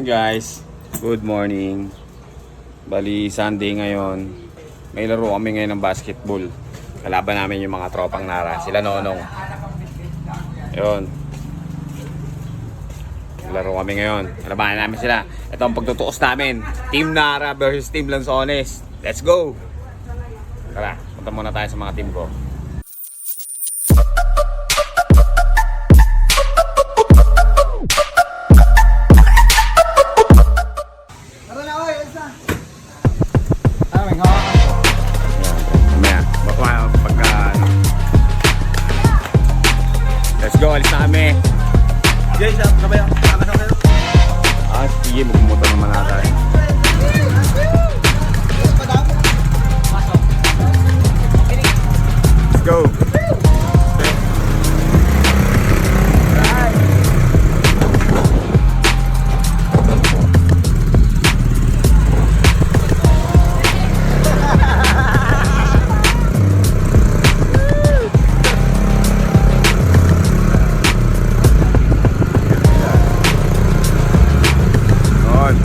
Guys, good morning. Bali, Sunday ngayon. May laro kami ngayon ng basketball. Kalaban namin yung mga tropang Nara. Sila Nonong. Ayun. Laro kami ngayon. Kalabanan namin sila. Ito ang pagtutuos namin. Team Nara versus Team Lanzones. Let's go! Tara, punta muna tayo sa mga team ko. Let's go, alis na kami. Guys, sabay ako. Sige, magmumotor naman natin. Let's go.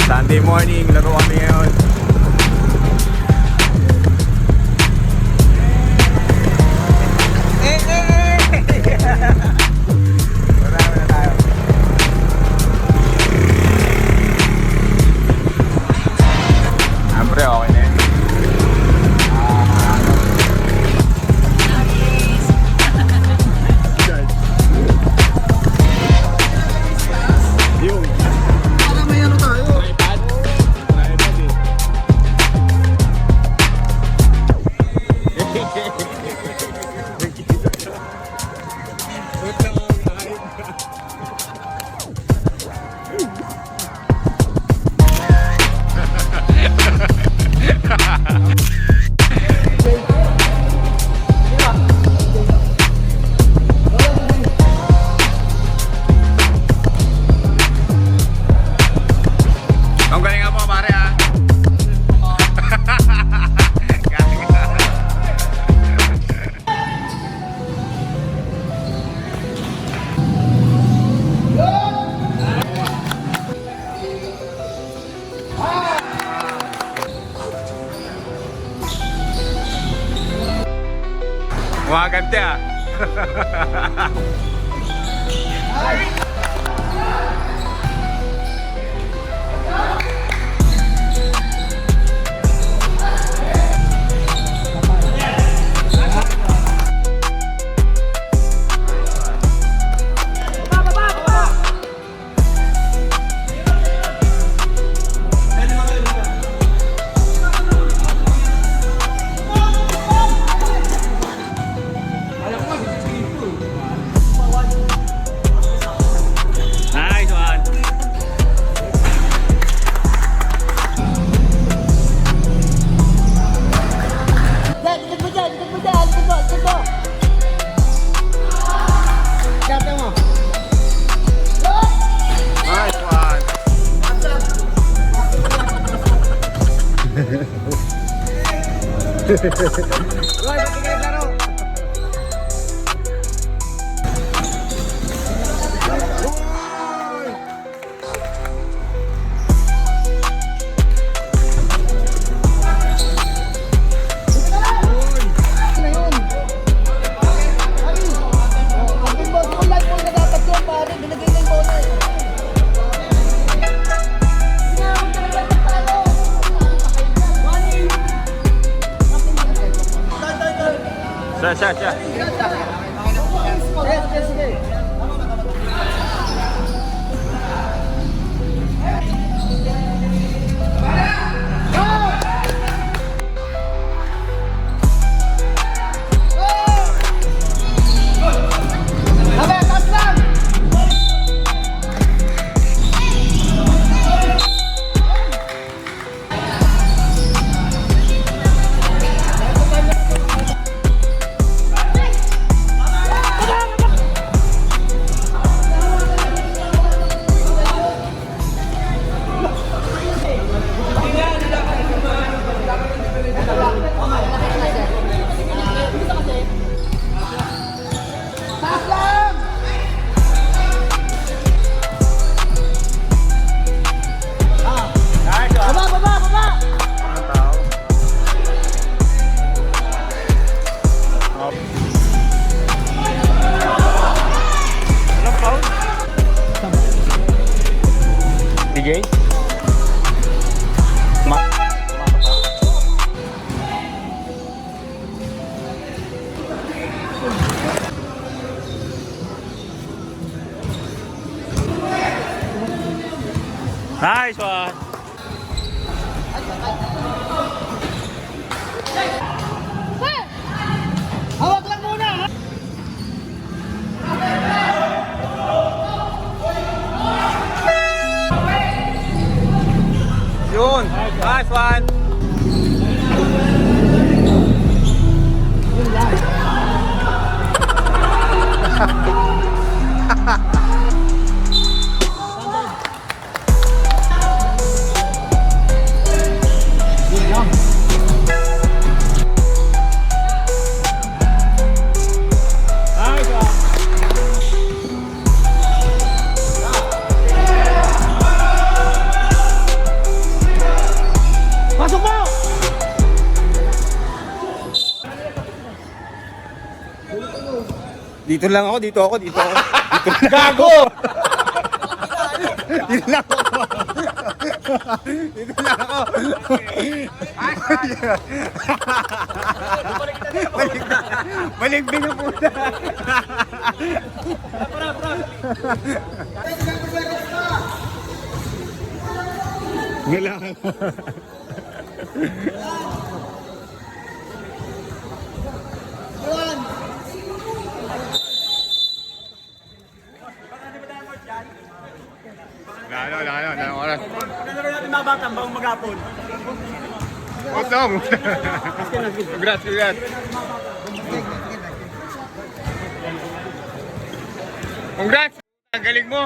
Sunday morning, laro kami ngayon. Marami na tayo. Siyempre, okay na yun. Yung Para may ano tayo. Ang galing nga po, pare, ha? Kumakante, ha? Nice one. Dikit mo dyan, likod mo. Kata mo. Nice one. Roy, pati kayo laro. Siya. Sige. Jay? Nice one! Hawak lang muna, ha? Yun! Nice one! Pasok mo! Dito lang ako, dito ako. Gago! Dito lang ako. Dito lang ako. Baligbing ang puta. Wala. Wala oras. Pagkalaro natin mga batang bawang maghapon. Awesome. Congrats. Congrats! Ang galing mo!